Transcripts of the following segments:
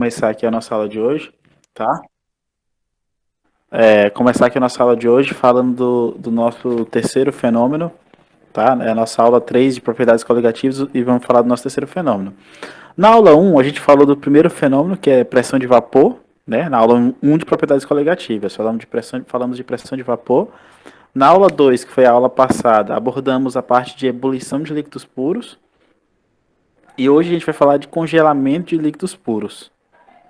Começar aqui a nossa aula de hoje, tá? Começar aqui a nossa aula de hoje falando do nosso terceiro fenômeno, tá? É a nossa aula 3 de propriedades coligativas e vamos falar do nosso terceiro fenômeno. Na aula um a gente falou do primeiro fenômeno, que é pressão de vapor, né? Na aula um de propriedades coligativas, falamos de pressão de vapor. Na aula 2 que foi a aula passada, abordamos a parte de ebulição de líquidos puros. E hoje a gente vai falar de congelamento de líquidos puros,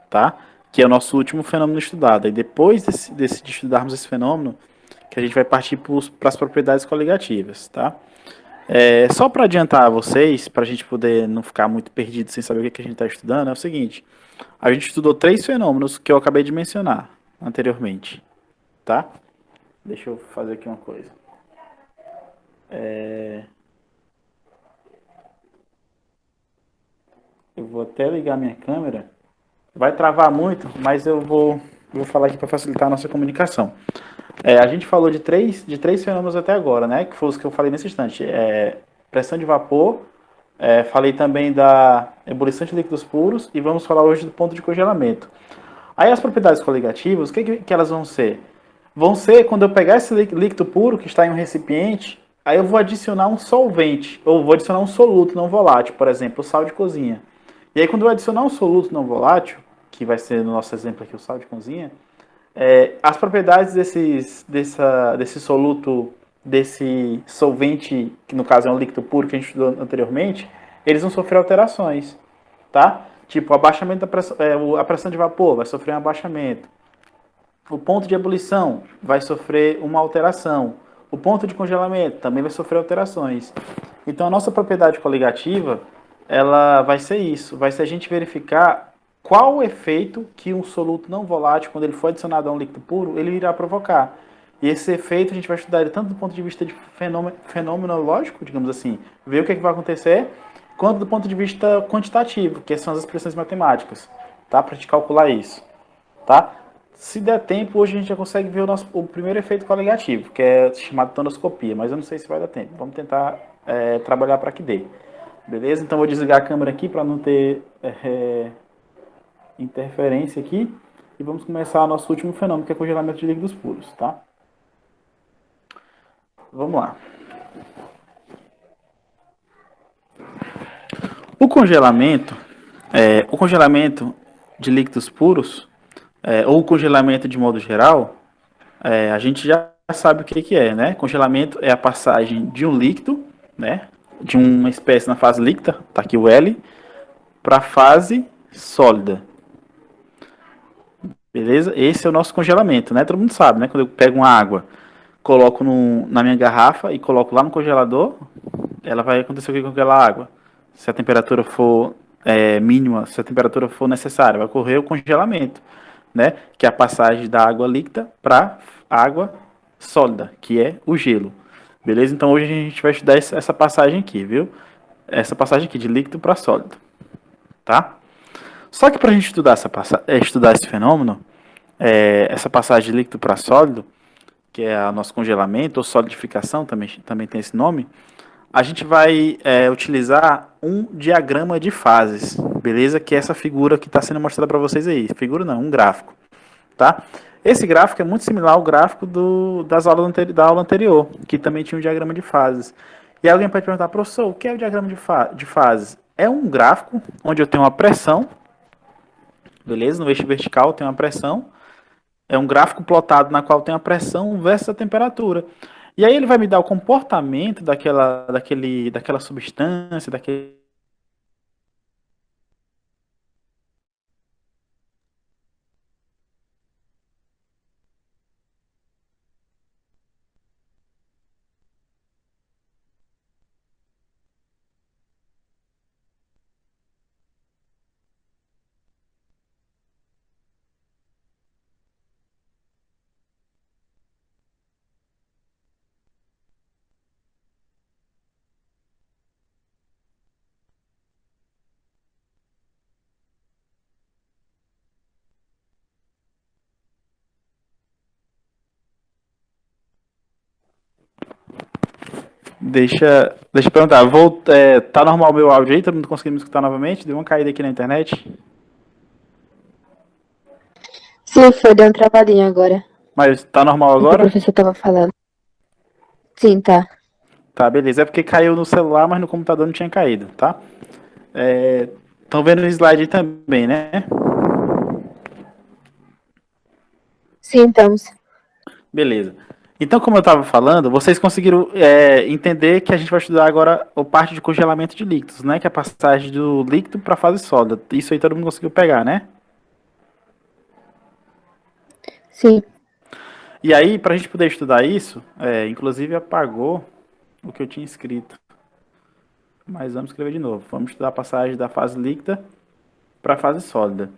tá? Que é o nosso último fenômeno estudado. E depois de estudarmos esse fenômeno, que a gente vai partir para as propriedades coligativas, tá? Só para adiantar a vocês, para a gente poder não ficar muito perdido sem saber o que a gente está estudando, é o seguinte: a gente estudou três fenômenos que eu acabei de mencionar anteriormente, tá? Deixa eu fazer aqui uma coisa. Eu vou até ligar minha câmera. Vai travar muito, mas vou falar aqui para facilitar a nossa comunicação. A gente falou de três fenômenos até agora, né? Que foi os que eu falei nesse instante. Pressão de vapor, falei também da ebulição de líquidos puros e vamos falar hoje do ponto de congelamento. Aí as propriedades coligativas, o que elas vão ser? Vão ser quando eu pegar esse líquido puro que está em um recipiente, aí eu vou adicionar um solvente, ou vou adicionar um soluto não volátil, por exemplo, o sal de cozinha. E aí quando eu adicionar um soluto não volátil, que vai ser no nosso exemplo aqui o sal de cozinha, as propriedades desse soluto, desse solvente, que no caso é um líquido puro que a gente estudou anteriormente, eles vão sofrer alterações, tá? Tipo, o abaixamento a pressão de vapor vai sofrer um abaixamento. O ponto de ebulição vai sofrer uma alteração. O ponto de congelamento também vai sofrer alterações. Então, a nossa propriedade coligativa, ela vai ser isso, vai ser a gente verificar qual o efeito que um soluto não volátil, quando ele for adicionado a um líquido puro, ele irá provocar. E esse efeito a gente vai estudar ele tanto do ponto de vista de fenomenológico, digamos assim, ver o que, é que vai acontecer, quanto do ponto de vista quantitativo, que são as expressões matemáticas, tá? Para a gente calcular isso, tá? Se der tempo, hoje a gente já consegue ver o primeiro efeito coligativo, que é chamado tonoscopia, mas eu não sei se vai dar tempo. Vamos tentar trabalhar para que dê. Beleza? Então vou desligar a câmera aqui para não ter interferência aqui. E vamos começar o nosso último fenômeno, que é congelamento de líquidos puros, tá? Vamos lá. O congelamento de líquidos puros, ou o congelamento de modo geral, a gente já sabe o que é, né? Congelamento é a passagem de um líquido, né? De uma espécie na fase líquida, tá aqui o L, para a fase sólida. Beleza? Esse é o nosso congelamento, né? Todo mundo sabe, né? Quando eu pego uma água, coloco na minha garrafa e coloco lá no congelador, ela vai acontecer o que com aquela água? Se a temperatura for mínima, se a temperatura for necessária, vai ocorrer o congelamento, né? Que é a passagem da água líquida para água sólida, que é o gelo. Beleza? Então hoje a gente vai estudar essa passagem aqui, viu? Essa passagem aqui de líquido para sólido, tá? Só que para a gente estudar esse fenômeno, essa passagem de líquido para sólido, que é o nosso congelamento ou solidificação, também tem esse nome, a gente vai utilizar um diagrama de fases, beleza? Que é essa figura que está sendo mostrada para vocês aí. Figura não, um gráfico, tá? Esse gráfico é muito similar ao gráfico da aula anterior, que também tinha um diagrama de fases. E alguém pode perguntar, professor, o que é o diagrama de fases? É um gráfico onde eu tenho uma pressão, beleza? No eixo vertical tem uma pressão. É um gráfico plotado na qual tem a pressão versus a temperatura. E aí ele vai me dar o comportamento daquela substância, daquele. Deixa eu perguntar, tá normal o meu áudio aí? Todo mundo conseguindo me escutar novamente? Deu uma caída aqui na internet? Sim, foi, deu uma travadinha agora. Mas tá normal O que o agora? professor tava falando. Sim, tá. Tá, beleza. É porque caiu no celular, mas no computador não tinha caído, tá? Estão vendo o slide aí também, né? Sim, estamos. Beleza. Então, como eu estava falando, vocês conseguiram entender que a gente vai estudar agora a parte de congelamento de líquidos, né? Que é a passagem do líquido para a fase sólida. Isso aí todo mundo conseguiu pegar, né? Sim. E aí, para a gente poder estudar isso, inclusive apagou o que eu tinha escrito. Mas vamos escrever de novo. Vamos estudar a passagem da fase líquida para a fase sólida.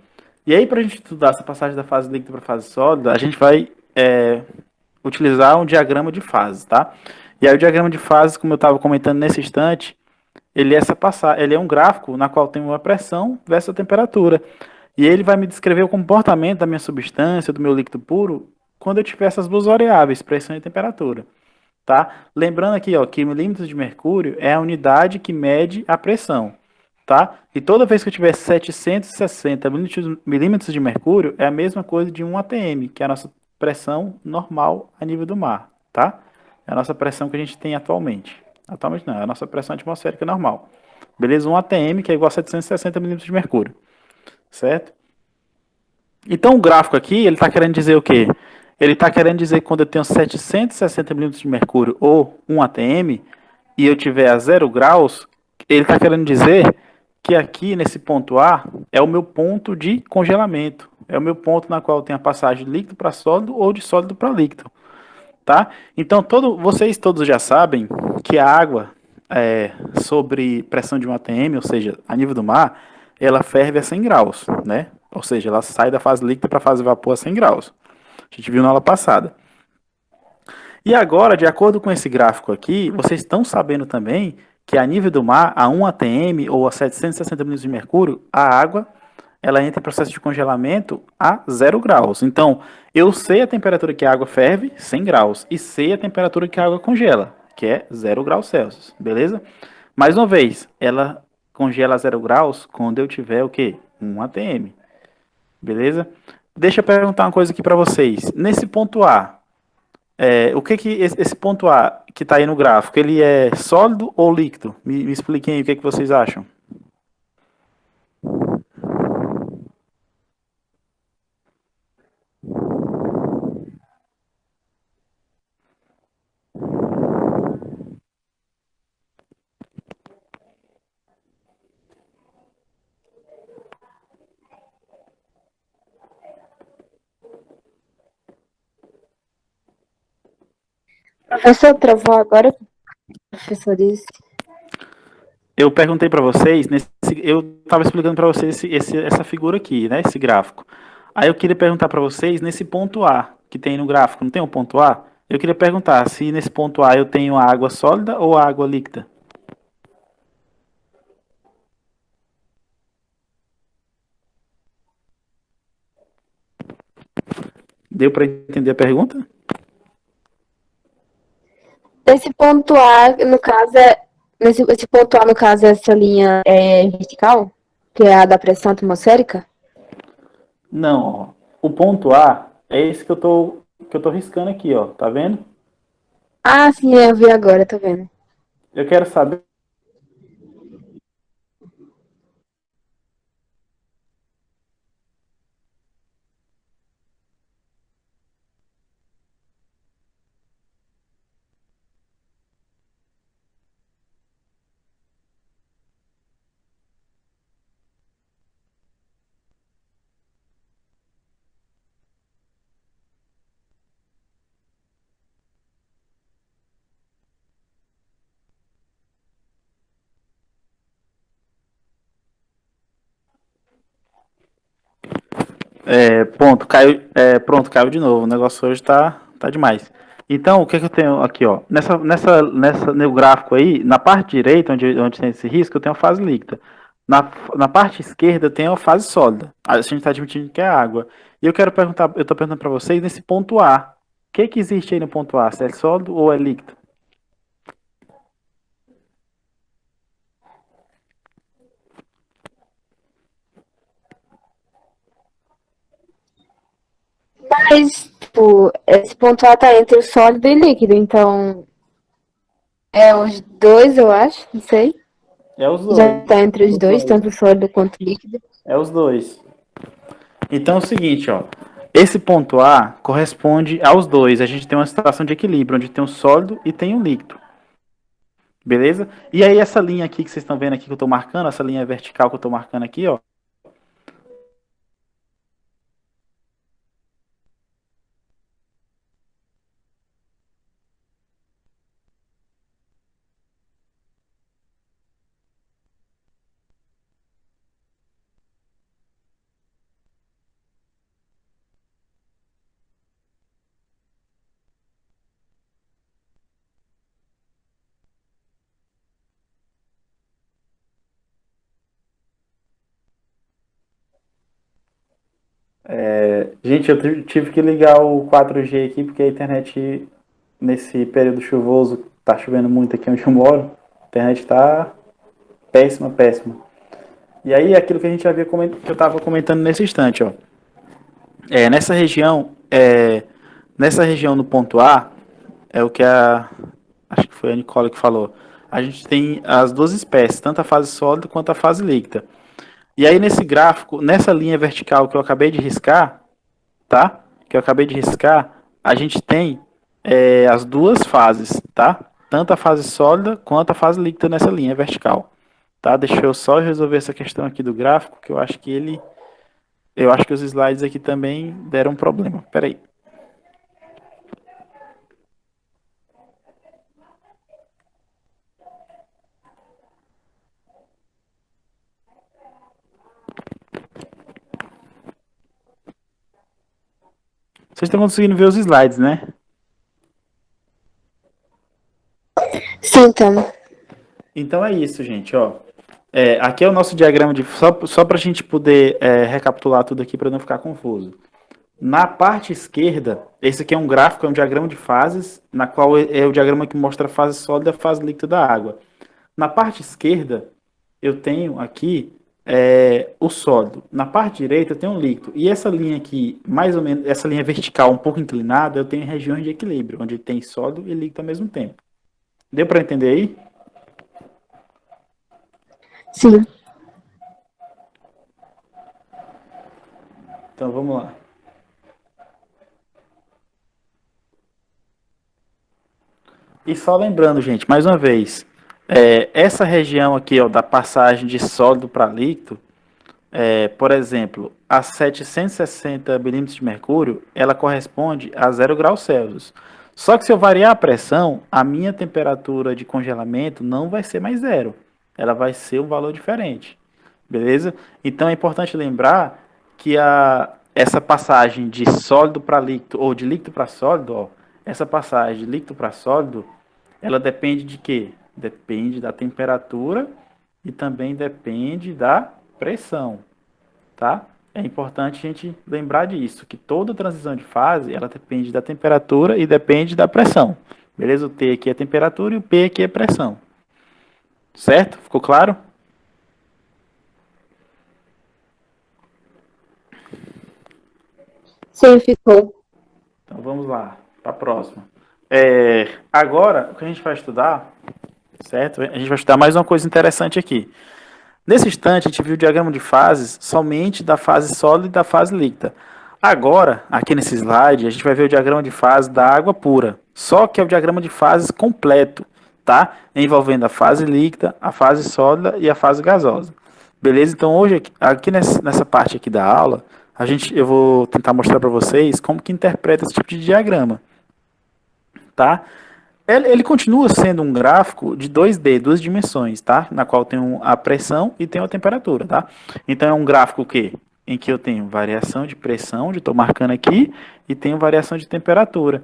E aí, para a gente estudar essa passagem da fase líquida para a fase sólida, a gente vai utilizar um diagrama de fases, tá? E aí o diagrama de fases, como eu estava comentando nesse instante, ele é um gráfico na qual tem uma pressão versus a temperatura. E ele vai me descrever o comportamento da minha substância, do meu líquido puro, quando eu tiver essas duas variáveis, pressão e temperatura. Tá? Lembrando aqui, ó, que milímetros de mercúrio é a unidade que mede a pressão, tá? E toda vez que eu tiver 760 milímetros de mercúrio, é a mesma coisa de 1 atm, que é a nossa pressão normal a nível do mar, tá? É a nossa pressão que a gente tem atualmente. Atualmente não, é a nossa pressão atmosférica normal. Beleza? 1 atm, que é igual a 760 milímetros de mercúrio, certo? Então o gráfico aqui, ele está querendo dizer o quê? Ele está querendo dizer que quando eu tenho 760 milímetros de mercúrio ou 1 atm e eu tiver a 0 graus, ele está querendo dizer que aqui nesse ponto A é o meu ponto de congelamento. É o meu ponto na qual tem a passagem de líquido para sólido ou de sólido para líquido, tá? Então vocês todos já sabem que a água sobre pressão de 1 atm, ou seja, a nível do mar, ela ferve a 100 graus, né? Ou seja, ela sai da fase líquida para a fase vapor a 100 graus. A gente viu na aula passada. E agora, de acordo com esse gráfico aqui, vocês estão sabendo também que a nível do mar, a 1 atm ou a 760 milímetros de mercúrio, a água ela entra em processo de congelamento a 0 graus. Então, eu sei a temperatura que a água ferve, 100 graus, e sei a temperatura que a água congela, que é 0 graus Celsius, beleza? Mais uma vez, ela congela a 0 graus quando eu tiver o quê? 1 atm, beleza? Deixa eu perguntar uma coisa aqui para vocês. Nesse ponto A, o que esse ponto A que está aí no gráfico, ele é sólido ou líquido? Me expliquem aí o que vocês acham. Professor, travou agora? O professor disse. Eu perguntei para vocês, eu estava explicando para vocês essa figura aqui, né, esse gráfico. Aí eu queria perguntar para vocês, nesse ponto A que tem no gráfico, não tem um ponto A? Eu queria perguntar se nesse ponto A eu tenho a água sólida ou a água líquida. Deu para entender a pergunta? Esse ponto A, no caso, esse ponto A, no caso, essa linha é vertical, que é a da pressão atmosférica? Não, ó. O ponto A é esse que eu tô riscando aqui, ó, tá vendo? Ah, sim, eu vi agora, tô vendo. Eu quero saber. Pronto, caiu de novo. O negócio hoje tá demais. Então, o que eu tenho aqui, ó? No gráfico aí, na parte direita, onde tem esse risco, eu tenho a fase líquida. Na parte esquerda, eu tenho a fase sólida. A gente está admitindo que é água. E eu tô perguntando para vocês nesse ponto A. O que existe aí no ponto A? Se é sólido ou é líquido? Mas, tipo, esse ponto A tá entre o sólido e líquido, então é os dois, eu acho, não sei. É os Já dois. tá entre os Os dois, dois. tanto o sólido quanto o líquido. É os dois. Então é o seguinte, ó. Esse ponto A corresponde aos dois. A gente tem uma situação de equilíbrio, onde tem um sólido e tem um líquido. Beleza? E aí essa linha aqui que vocês estão vendo aqui que eu estou marcando, essa linha vertical que eu estou marcando aqui, ó. Gente, eu tive que ligar o 4G aqui porque a internet nesse período chuvoso, tá chovendo muito aqui onde eu moro, a internet tá péssima, péssima. E aí aquilo que a gente havia que eu estava comentando nesse instante, ó. Nessa região no ponto A, é o que acho que foi a Nicole que falou. A gente tem as duas espécies, tanto a fase sólida quanto a fase líquida. E aí nesse gráfico, nessa linha vertical que eu acabei de riscar, tá? Que eu acabei de riscar, a gente tem as duas fases, tá? Tanto a fase sólida quanto a fase líquida nessa linha vertical, tá? Deixa eu só resolver essa questão aqui do gráfico, que eu acho que os slides aqui também deram um problema. Peraí. Vocês estão conseguindo ver os slides, né? Sim, então. Então é isso, gente, ó. Aqui é o nosso diagrama de só para a gente poder recapitular tudo aqui para não ficar confuso. Na parte esquerda, esse aqui é um gráfico, é um diagrama de fases, na qual é o diagrama que mostra a fase sólida e a fase líquida da água. Na parte esquerda, eu tenho aqui o sólido. Na parte direita, eu tenho o líquido. E essa linha aqui, mais ou menos, essa linha vertical um pouco inclinada, eu tenho regiões de equilíbrio, onde tem sólido e líquido ao mesmo tempo. Deu para entender aí? Sim. Então vamos lá. E só lembrando, gente, mais uma vez, essa região aqui, ó, da passagem de sólido para líquido, por exemplo, a 760 milímetros de mercúrio, ela corresponde a 0 graus Celsius. Só que se eu variar a pressão, a minha temperatura de congelamento não vai ser mais zero. Ela vai ser um valor diferente. Beleza? Então é importante lembrar que essa passagem de sólido para líquido, ou de líquido para sólido, ó, essa passagem de líquido para sólido, ela depende de quê? Depende da temperatura e também depende da pressão, tá? É importante a gente lembrar disso, que toda transição de fase, ela depende da temperatura e depende da pressão. Beleza? O T aqui é temperatura e o P aqui é pressão. Certo? Ficou claro? Sim, ficou. Então vamos lá, para a próxima. Agora, o que a gente vai estudar, certo? A gente vai estudar mais uma coisa interessante aqui. Nesse instante, a gente viu o diagrama de fases somente da fase sólida e da fase líquida. Agora, aqui nesse slide, a gente vai ver o diagrama de fase da água pura. Só que é o diagrama de fases completo, tá? Envolvendo a fase líquida, a fase sólida e a fase gasosa. Beleza? Então, hoje, aqui nessa parte aqui da aula, eu vou tentar mostrar para vocês como que interpreta esse tipo de diagrama, tá? Ele continua sendo um gráfico de 2D, duas dimensões, tá? Na qual tem a pressão e tem a temperatura, tá? Então é um gráfico em que eu tenho variação de pressão, onde estou marcando aqui, e tenho variação de temperatura.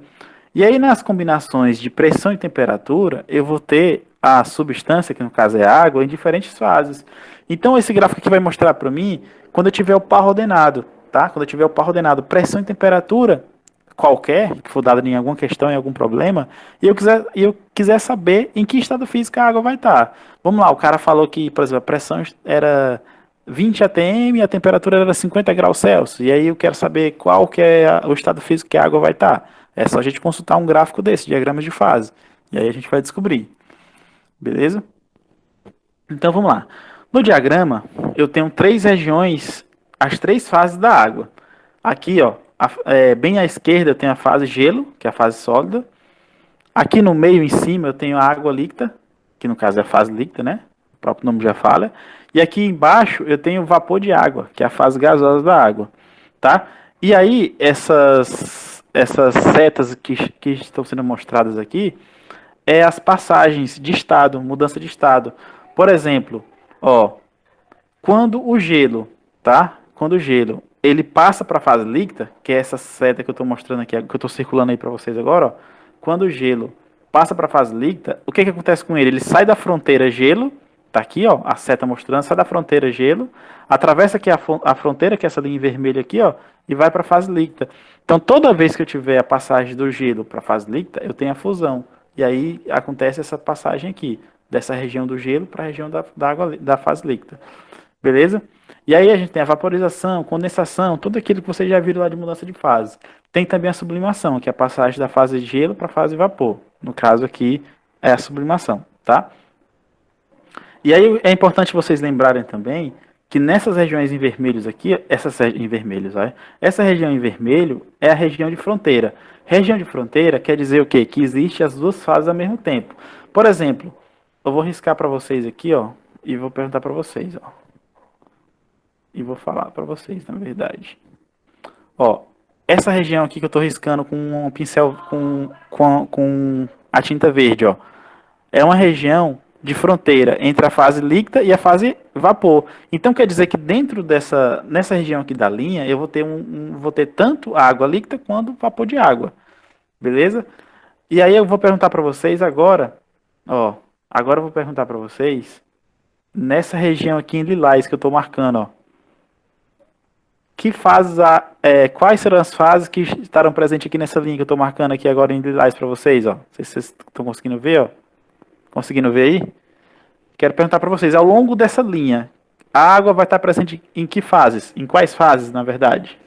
E aí nas combinações de pressão e temperatura, eu vou ter a substância, que no caso é água, em diferentes fases. Então esse gráfico aqui vai mostrar para mim quando eu tiver o par ordenado, tá? Quando eu tiver o par ordenado pressão e temperatura, qualquer, que for dada em alguma questão, em algum problema, e eu quiser saber em que estado físico a água vai estar. Vamos lá, o cara falou que, por exemplo, a pressão era 20 atm e a temperatura era 50 graus Celsius. E aí eu quero saber qual que é o estado físico que a água vai estar. É só a gente consultar um gráfico desse, diagramas de fase. E aí a gente vai descobrir. Beleza? Então vamos lá. No diagrama, eu tenho três regiões, as três fases da água. Aqui, ó, bem à esquerda eu tenho a fase gelo, que é a fase sólida. Aqui no meio, em cima, eu tenho a água líquida, que no caso é a fase líquida, né? O próprio nome já fala. E aqui embaixo eu tenho vapor de água, que é a fase gasosa da água, tá? E aí, essas setas que estão sendo mostradas aqui, é as passagens de estado, mudança de estado. Por exemplo, ó, quando o gelo, tá? Quando o gelo, ele passa para a fase líquida, que é essa seta que eu estou mostrando aqui, que eu estou circulando aí para vocês agora, ó. Quando o gelo passa para a fase líquida, o que que acontece com ele? Ele sai da fronteira gelo, tá aqui, ó, a seta mostrando, sai da fronteira gelo, atravessa aqui a fronteira, que é essa linha vermelha aqui, ó, e vai para a fase líquida. Então, toda vez que eu tiver a passagem do gelo para a fase líquida, eu tenho a fusão. E aí acontece essa passagem aqui, dessa região do gelo para a região da água da fase líquida. Beleza? E aí a gente tem a vaporização, condensação, tudo aquilo que vocês já viram lá de mudança de fase. Tem também a sublimação, que é a passagem da fase de gelo para a fase de vapor. No caso aqui é a sublimação, tá? E aí é importante vocês lembrarem também que nessas regiões em vermelhos aqui, em vermelhos, essa região em vermelho é a região de fronteira. Região de fronteira quer dizer o quê? Que existe as duas fases ao mesmo tempo. Por exemplo, eu vou riscar para vocês aqui, ó, e vou perguntar para vocês, ó. E vou falar para vocês, na verdade. Ó, essa região aqui que eu estou riscando com um pincel com a tinta verde, ó, é uma região de fronteira entre a fase líquida e a fase vapor. Então quer dizer que nessa região aqui da linha, eu vou ter tanto água líquida quanto vapor de água. Beleza? E aí eu vou perguntar para vocês agora, ó, agora eu vou perguntar para vocês nessa região aqui em lilás que eu estou marcando, ó. Quais serão as fases que estarão presentes aqui nessa linha que eu estou marcando aqui agora em lilás para vocês, ó? Não sei se vocês estão conseguindo ver, ó. Conseguindo ver aí? Quero perguntar para vocês, ao longo dessa linha, a água vai estar presente em que fases? Em quais fases, na verdade?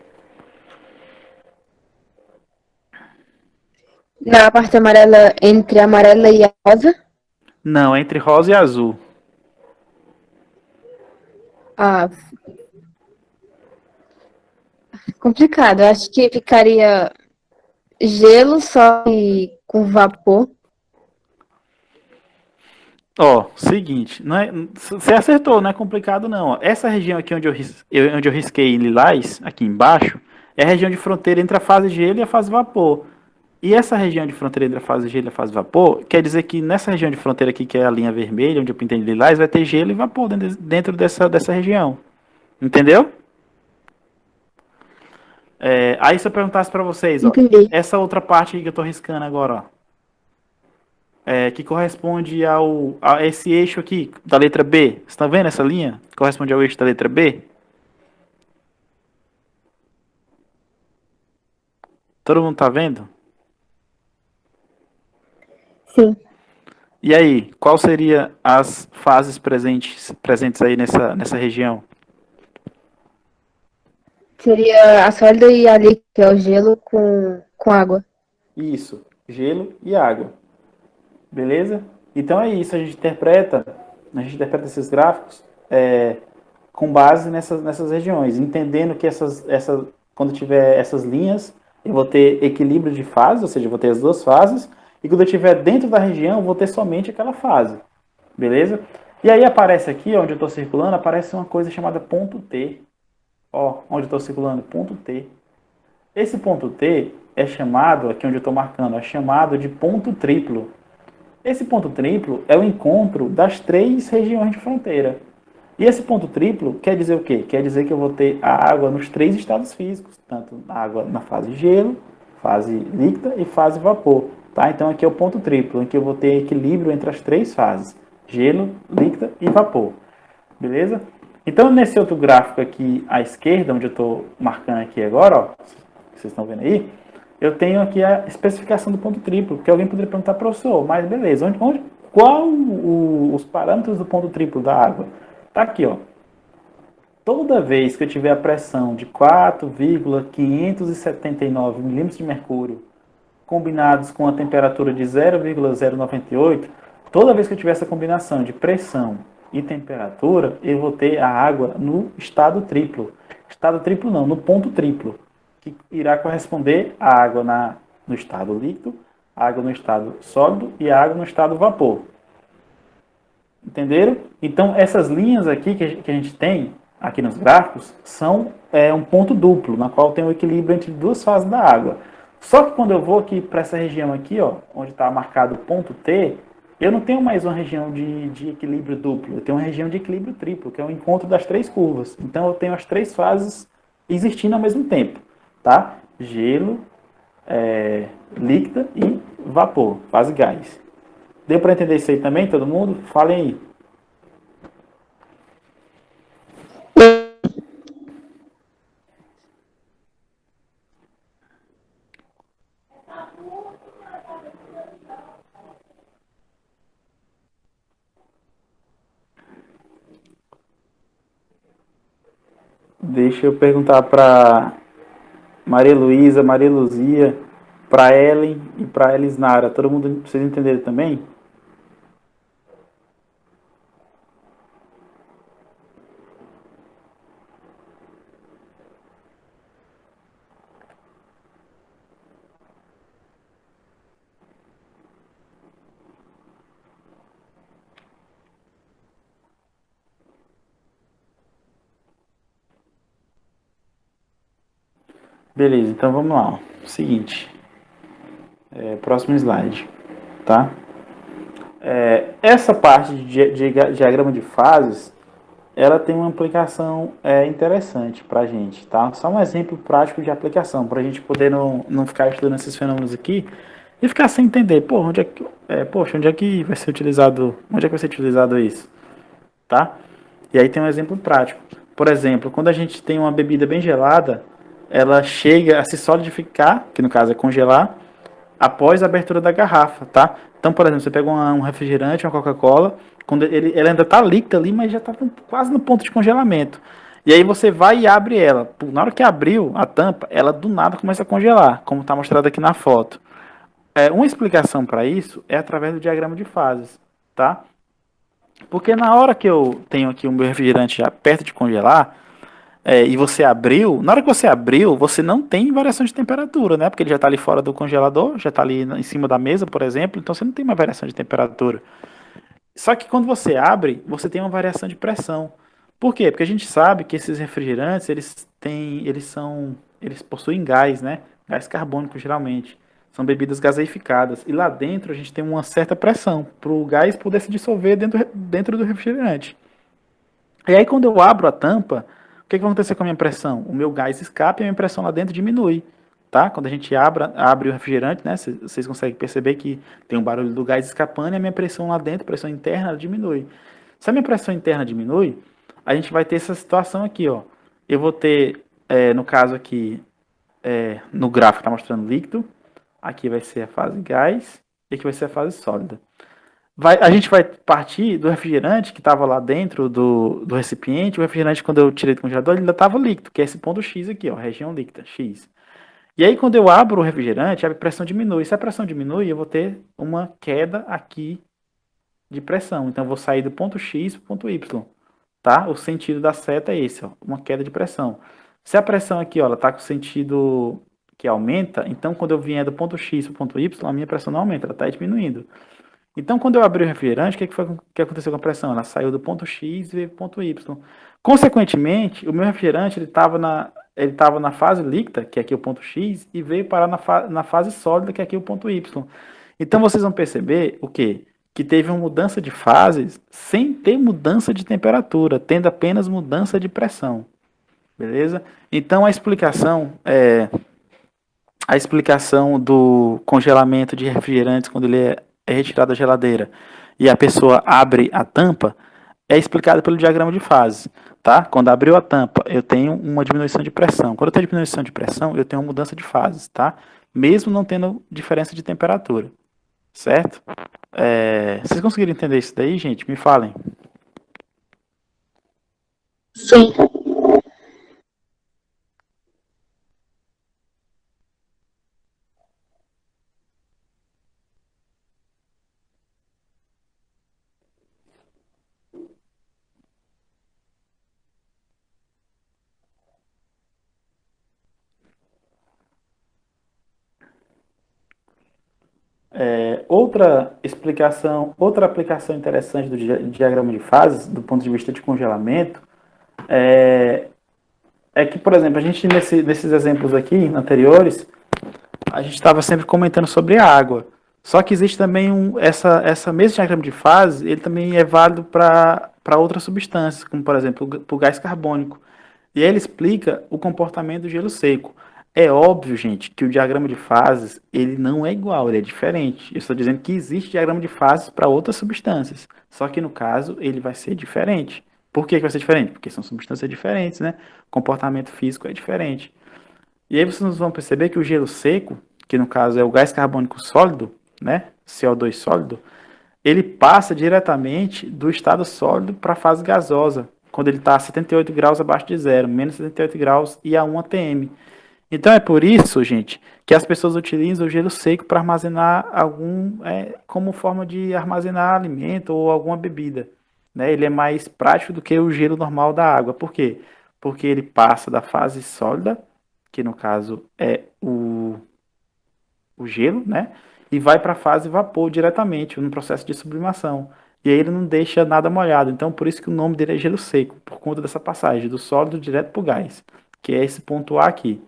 Na parte amarela, entre a amarela e a rosa. Não, entre rosa e azul. Ah, complicado. Eu acho que ficaria gelo só e com vapor. Ó, seguinte, você acertou, não é complicado não. Ó. Essa região aqui onde eu risquei em lilás, aqui embaixo, é a região de fronteira entre a fase gelo e a fase vapor. E essa região de fronteira entre a fase gelo e a fase vapor, quer dizer que nessa região de fronteira aqui, que é a linha vermelha, onde eu pintei de lilás, vai ter gelo e vapor dentro dessa região. Entendeu? Aí se eu perguntasse para vocês, ó, Entendi. essa outra parte aqui que eu estou riscando agora, ó, que corresponde a esse eixo aqui, da letra B. Você está vendo essa linha? Corresponde ao eixo da letra B? Todo mundo está vendo? Sim. E aí, qual seria as fases presentes aí nessa região? Seria a sólida e a líquida, que é o gelo com água. Isso, gelo e água. Beleza? Então é isso, a gente interpreta esses gráficos com base nessas regiões, entendendo que quando tiver essas linhas, eu vou ter equilíbrio de fase, ou seja, eu vou ter as duas fases, e quando eu estiver dentro da região, eu vou ter somente aquela fase. Beleza? E aí aparece aqui, onde eu estou circulando, aparece uma coisa chamada ponto T. Ó, onde eu estou circulando, ponto T. Esse ponto T é chamado, aqui onde eu estou marcando, é chamado de ponto triplo. Esse ponto triplo é o encontro das três regiões de fronteira. E esse ponto triplo quer dizer o quê? Quer dizer que eu vou ter a água nos três estados físicos, tanto a água na fase gelo, fase líquida e fase vapor. Tá? Então aqui é o ponto triplo, em que eu vou ter equilíbrio entre as três fases, gelo, líquida e vapor. Beleza? Então nesse outro gráfico aqui à esquerda, onde eu estou marcando aqui agora, ó, vocês estão vendo aí, eu tenho aqui a especificação do ponto triplo, que alguém poderia perguntar, professor, mas beleza, qual os parâmetros do ponto triplo da água? Tá aqui, ó. Toda vez que eu tiver a pressão de 4,579 milímetros de mercúrio combinados com a temperatura de 0,098, toda vez que eu tiver essa combinação de pressão e temperatura, eu vou ter a água no estado triplo. Estado triplo não, no ponto triplo, que irá corresponder à água no estado líquido, a água no estado sólido e a água no estado vapor. Entenderam? Então, essas linhas aqui que a gente tem aqui nos gráficos são um ponto duplo, na qual tem o equilíbrio entre duas fases da água. Só que quando eu vou aqui para essa região aqui, ó, onde está marcado ponto T, eu não tenho mais uma região de equilíbrio duplo, eu tenho uma região de equilíbrio triplo, que é o encontro das três curvas. Então eu tenho as três fases existindo ao mesmo tempo, tá? Gelo, líquida e vapor, fase gás. Deu para entender isso aí também, todo mundo? Falem aí. Deixa eu perguntar para Maria Luísa, Maria Luzia, para Ellen e para Elisnara. Todo mundo precisa entender também? Beleza, então vamos lá. Seguinte, próximo slide, tá? Essa parte de diagrama de fases, ela tem uma aplicação interessante para a gente, tá? Só um exemplo prático de aplicação, para a gente poder não ficar estudando esses fenômenos aqui e ficar sem entender, pô, onde é que vai ser utilizado, onde é que vai ser utilizado isso, tá? E aí tem um exemplo prático. Por exemplo, quando a gente tem uma bebida bem gelada, ela chega a se solidificar, que no caso é congelar, após a abertura da garrafa, tá? Então, por exemplo, você pega um refrigerante, uma Coca-Cola, quando ele ainda está líquida ali, mas já está quase no ponto de congelamento. E aí você vai e abre ela. Na hora que abriu a tampa, ela do nada começa a congelar, como está mostrado aqui na foto. Uma explicação para isso é através do diagrama de fases, tá? Porque na hora que eu tenho aqui o meu refrigerante já perto de congelar, e você abriu, na hora que você abriu, você não tem variação de temperatura, né? Porque ele já está ali fora do congelador, já está ali em cima da mesa, por exemplo, então você não tem uma variação de temperatura. Só que quando você abre, você tem uma variação de pressão. Por quê? Porque a gente sabe que esses refrigerantes, eles possuem gás, né? Gás carbônico, geralmente. São bebidas gaseificadas. E lá dentro a gente tem uma certa pressão para o gás poder se dissolver dentro do refrigerante. E aí quando eu abro a tampa, o que vai acontecer com a minha pressão? O meu gás escapa e a minha pressão lá dentro diminui. Tá? Quando a gente abre o refrigerante, né, vocês conseguem perceber que tem um barulho do gás escapando e a minha pressão lá dentro, pressão interna, ela diminui. Se a minha pressão interna diminui, a gente vai ter essa situação aqui, ó. Eu vou ter, no caso aqui, no gráfico está mostrando líquido, aqui vai ser a fase gás e aqui vai ser a fase sólida. A gente vai partir do refrigerante que estava lá dentro do recipiente. O refrigerante, quando eu tirei do congelador, ele ainda estava líquido, que é esse ponto X aqui, ó, região líquida, X. E aí, quando eu abro o refrigerante, a pressão diminui. Se a pressão diminui, eu vou ter uma queda aqui de pressão. Então, eu vou sair do ponto X para o ponto Y. Tá? O sentido da seta é esse, ó, uma queda de pressão. Se a pressão aqui, ó, ela está com o sentido que aumenta, então quando eu vier do ponto X para o ponto Y, a minha pressão não aumenta, ela está diminuindo. Então, quando eu abri o refrigerante, o que aconteceu com a pressão? Ela saiu do ponto X e veio para o ponto Y. Consequentemente, o meu refrigerante ele tava na fase líquida, que é aqui o ponto X, e veio parar na fase sólida, que é aqui o ponto Y. Então, vocês vão perceber o quê? Que teve uma mudança de fases sem ter mudança de temperatura, tendo apenas mudança de pressão. Beleza? Então, a explicação do congelamento de refrigerantes quando ele é retirado da geladeira e a pessoa abre a tampa é explicada pelo diagrama de fases, tá? Quando abriu a tampa, eu tenho uma diminuição de pressão. Quando eu tenho diminuição de pressão, eu tenho uma mudança de fases, tá? Mesmo não tendo diferença de temperatura, certo? Vocês conseguiram entender isso daí, gente? Me falem. Sim. Outra explicação, outra aplicação interessante do diagrama de fases, do ponto de vista de congelamento, é que, por exemplo, a gente nesses exemplos aqui anteriores, a gente estava sempre comentando sobre a água. Só que existe também essa mesmo diagrama de fase, ele também é válido para outras substâncias, como por exemplo para o gás carbônico. E aí ele explica o comportamento do gelo seco. É óbvio, gente, que o diagrama de fases ele não é igual, ele é diferente. Eu estou dizendo que existe diagrama de fases para outras substâncias. Só que no caso ele vai ser diferente. Por que vai ser diferente? Porque são substâncias diferentes, né? O comportamento físico é diferente. E aí vocês vão perceber que o gelo seco, que no caso é o gás carbônico sólido, né? CO2 sólido, ele passa diretamente do estado sólido para a fase gasosa, quando ele está a 78 graus abaixo de zero, menos 78 graus e a 1 atm. Então é por isso, gente, que as pessoas utilizam o gelo seco para armazenar como forma de armazenar alimento ou alguma bebida. Né? Ele é mais prático do que o gelo normal da água. Por quê? Porque ele passa da fase sólida, que no caso é o gelo, né? E vai para a fase vapor diretamente, no processo de sublimação. E aí ele não deixa nada molhado. Então, por isso que o nome dele é gelo seco, por conta dessa passagem do sólido direto para o gás, que é esse ponto A aqui.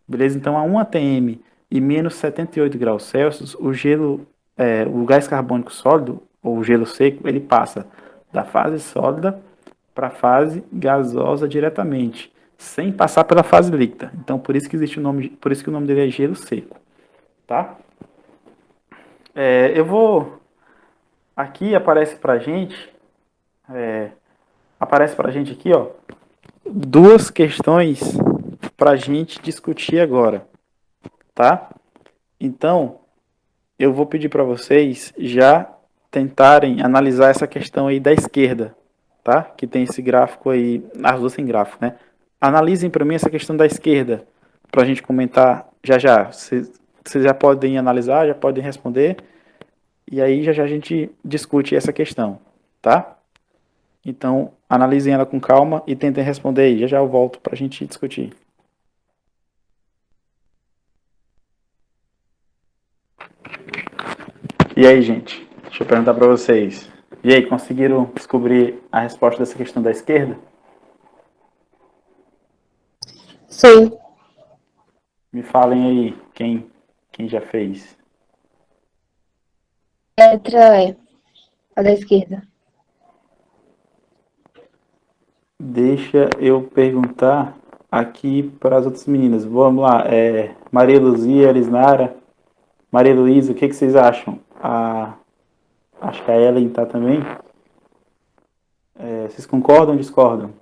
Beleza? Então, a 1 atm e menos 78 graus Celsius, o gás carbônico sólido, ou o gelo seco, ele passa da fase sólida para a fase gasosa diretamente, sem passar pela fase líquida. Então, por isso que existe por isso que o nome dele é gelo seco, tá? Eu vou aqui aparece pra gente aqui, ó, duas questões pra gente discutir agora, tá? Então, eu vou pedir para vocês já tentarem analisar essa questão aí da esquerda, tá? Que tem esse gráfico aí, as duas têm gráfico, né? Analisem para mim essa questão da esquerda, para a gente comentar já já. Vocês já podem analisar, já podem responder, e aí já já a gente discute essa questão, tá? Então, analisem ela com calma e tentem responder aí. Já já eu volto para a gente discutir. E aí, gente? Deixa eu perguntar para vocês. E aí, conseguiram descobrir a resposta dessa questão da esquerda? Sim. Me falem aí quem já fez. Letra E, a da esquerda. Deixa eu perguntar aqui para as outras meninas. Vamos lá. Maria Luzia, Elisnara, Maria Luísa, o que vocês acham? Acho que a Ellen tá também. Vocês concordam ou discordam?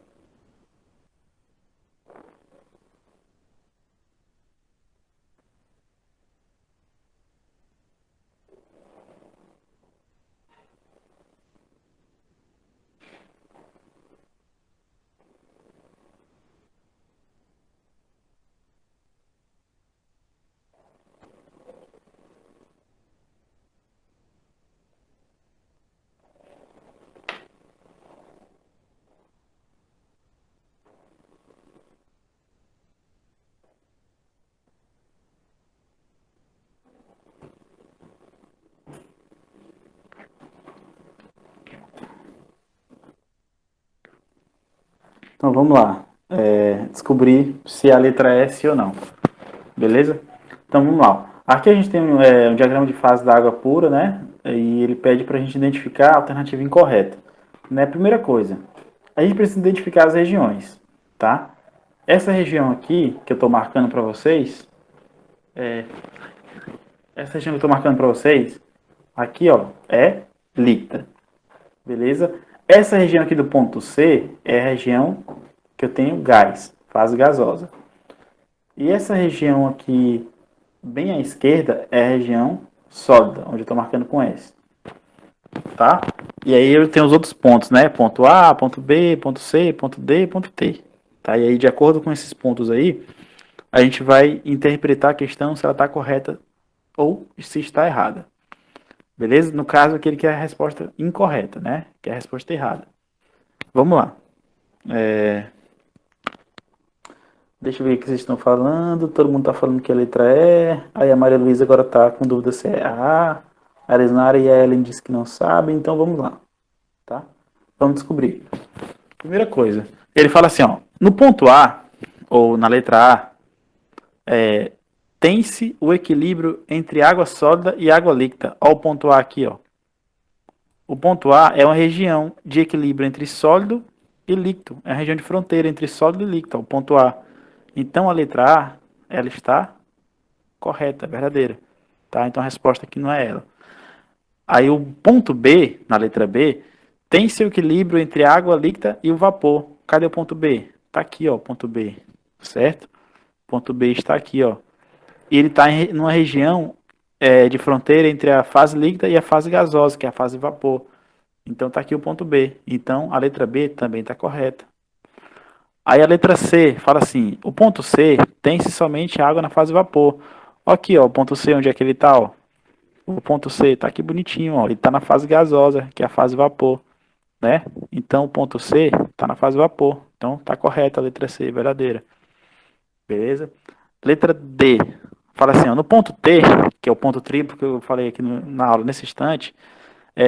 Então vamos lá. Descobrir se é a letra S ou não. Beleza? Então vamos lá. Aqui a gente tem um diagrama de fase da água pura, né? E ele pede para a gente identificar a alternativa incorreta. Né? Primeira coisa, a gente precisa identificar as regiões, tá? Essa região aqui que eu estou marcando para vocês, aqui ó, é líquida, beleza? Essa região aqui do ponto C é a região que eu tenho gás, fase gasosa. E essa região aqui, bem à esquerda, é a região sólida, onde eu estou marcando com S. Tá? E aí eu tenho os outros pontos, né? Ponto A, ponto B, ponto C, ponto D, ponto T. Tá? E aí, de acordo com esses pontos aí, a gente vai interpretar a questão se ela está correta ou se está errada. Beleza? No caso, aquele que é a resposta incorreta, né? Que é a resposta errada. Vamos lá. Deixa eu ver o que vocês estão falando. Todo mundo tá falando que a letra E. Aí a Maria Luísa agora tá com dúvida se é A. A Arisnara e a Ellen disse que não sabem, então vamos lá, tá? Vamos descobrir. Primeira coisa, ele fala assim, ó, no ponto A, ou na letra A, tem-se o equilíbrio entre água sólida e água líquida. Ó o ponto A aqui, ó. O ponto A é uma região de equilíbrio entre sólido e líquido. É a região de fronteira entre sólido e líquido, ó, o ponto A. Então a letra A, ela está correta, verdadeira. Tá? Então a resposta aqui não é ela. Aí o ponto B, na letra B, tem seu equilíbrio entre a água líquida e o vapor. Cadê o ponto B? Está aqui, ó, o ponto B, certo? O ponto B está aqui, ó. E ele está em uma região de fronteira entre a fase líquida e a fase gasosa, que é a fase vapor. Então está aqui o ponto B. Então a letra B também está correta. Aí a letra C fala assim: o ponto C tem-se somente água na fase vapor. Aqui, ó, o ponto C, onde é que ele está, ó? O ponto C está aqui bonitinho, ó. Ele está na fase gasosa, que é a fase vapor, né? Então o ponto C está na fase vapor. Então está correta a letra C, verdadeira. Beleza? Letra D. Fala assim, ó, no ponto T, que é o ponto triplo que eu falei aqui na aula nesse instante,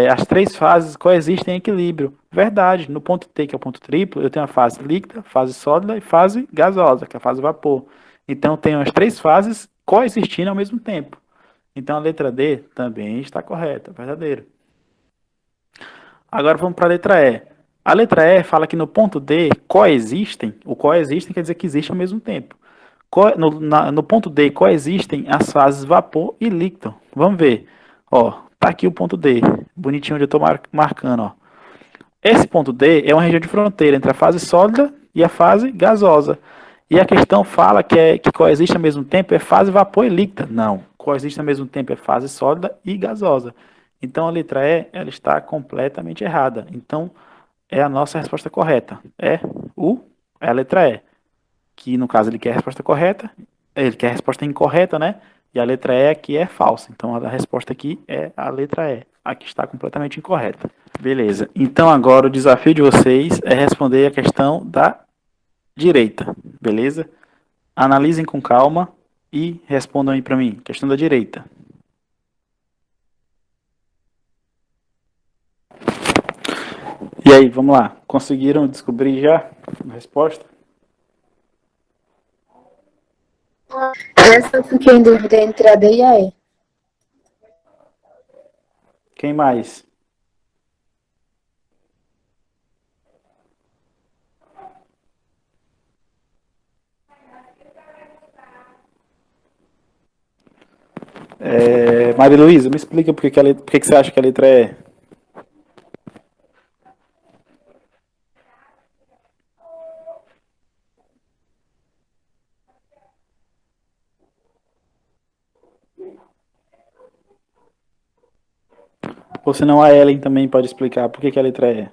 as três fases coexistem em equilíbrio. Verdade. No ponto T, que é o ponto triplo, eu tenho a fase líquida, fase sólida e fase gasosa, que é a fase vapor. Então eu tenho as três fases coexistindo ao mesmo tempo. Então a letra D também está correta, verdadeira. Agora vamos para a letra E. A letra E fala que no ponto D coexistem, o coexistem quer dizer que existe ao mesmo tempo. No ponto D coexistem as fases vapor e líquido. Vamos ver. Ó, tá aqui o ponto D, bonitinho onde eu estou marcando. Ó. Esse ponto D é uma região de fronteira entre a fase sólida e a fase gasosa. E a questão fala que coexiste ao mesmo tempo é fase vapor e líquida. Não, coexiste ao mesmo tempo é fase sólida e gasosa. Então a letra E ela está completamente errada. Então é a nossa resposta correta. É a letra E. Que no caso ele quer a resposta correta, ele quer a resposta incorreta, né? E a letra E aqui é falsa. Então a resposta aqui é a letra E. Aqui está completamente incorreta. Beleza. Então agora o desafio de vocês é responder a questão da direita. Beleza? Analisem com calma e respondam aí para mim. Questão da direita. E aí, vamos lá. Conseguiram descobrir já a resposta? Essa eu fiquei em dúvida entre a D e a E. Quem mais? Maria Luísa, me explica por que você acha que a letra é. Ou senão a Ellen também pode explicar por que a letra é.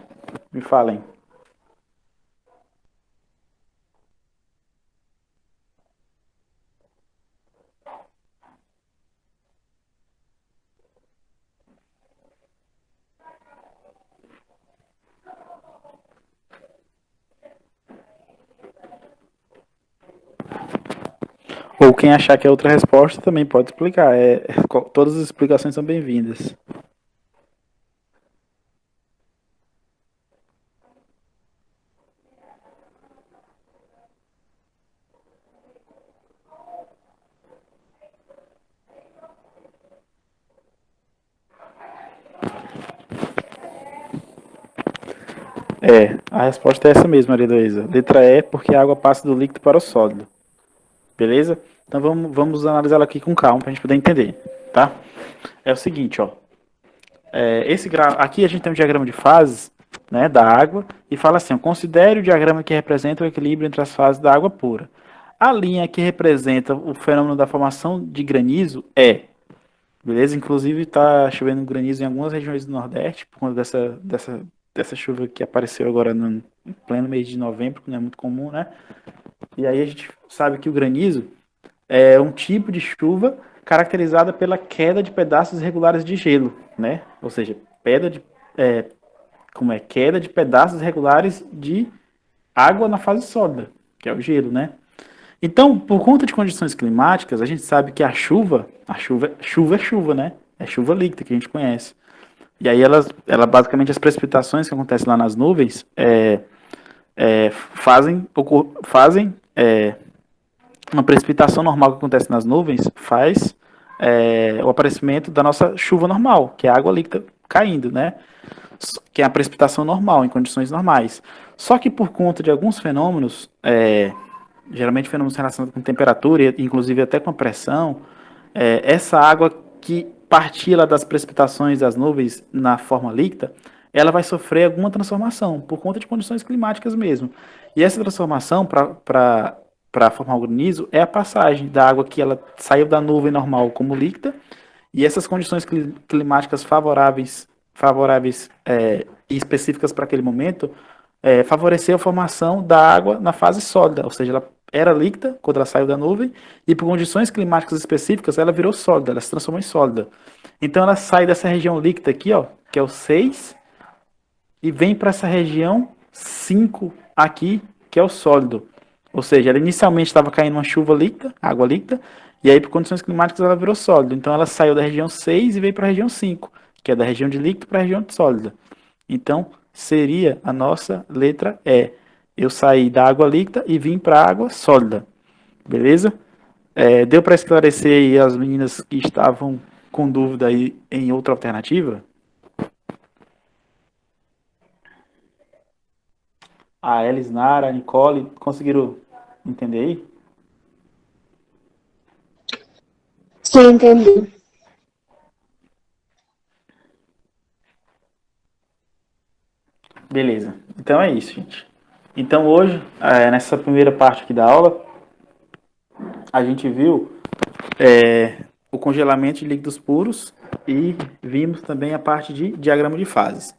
Me falem. Ou quem achar que é outra resposta também pode explicar. Todas as explicações são bem-vindas. A resposta é essa mesmo, Maria Luísa. Letra E, porque a água passa do líquido para o sólido. Beleza? Então vamos analisar ela aqui com calma para a gente poder entender, tá? É o seguinte, ó. Aqui a gente tem um diagrama de fases, né, da água e fala assim, ó, considere o diagrama que representa o equilíbrio entre as fases da água pura. A linha que representa o fenômeno da formação de granizo beleza? Inclusive está chovendo granizo em algumas regiões do Nordeste por conta dessa chuva que apareceu agora no pleno mês de novembro, que não é muito comum, né? E aí a gente sabe que o granizo é um tipo de chuva caracterizada pela queda de pedaços irregulares de gelo, né? Ou seja, é, queda de pedaços irregulares de água na fase sólida, que é o gelo, né? Então, por conta de condições climáticas, a gente sabe que chuva é chuva, né? É chuva líquida que a gente conhece. E aí ela basicamente as precipitações que acontecem lá nas nuvens fazem uma precipitação normal que acontece nas nuvens faz o aparecimento da nossa chuva normal, que é a água líquida caindo, né? Que é a precipitação normal, em condições normais. Só que por conta de alguns fenômenos, geralmente fenômenos relacionados com temperatura, e inclusive até com a pressão, essa água que partia lá das precipitações das nuvens na forma líquida, ela vai sofrer alguma transformação, por conta de condições climáticas mesmo. E essa transformação para formar o granizo é a passagem da água que ela saiu da nuvem normal como líquida, e essas condições climáticas favoráveis e específicas para aquele momento favorecer a formação da água na fase sólida, ou seja, ela era líquida quando ela saiu da nuvem e por condições climáticas específicas ela virou sólida, ela se transformou em sólida. Então ela sai dessa região líquida aqui, ó, que é o 6, e vem para essa região 5 aqui, que é o sólido. Ou seja, ela inicialmente estava caindo uma chuva líquida, água líquida, e aí por condições climáticas ela virou sólido. Então ela saiu da região 6 e veio para a região 5, que é da região de líquido para a região de sólida. Então seria a nossa letra E. Eu saí da água líquida e vim para a água sólida. Beleza? Deu para esclarecer aí as meninas que estavam com dúvida aí em outra alternativa? A Elisnara, a Nicole, conseguiram entender aí? Sim, entendi. Beleza. Então é isso, gente. Então hoje, nessa primeira parte aqui da aula, a gente viu o congelamento de líquidos puros e vimos também a parte de diagrama de fases.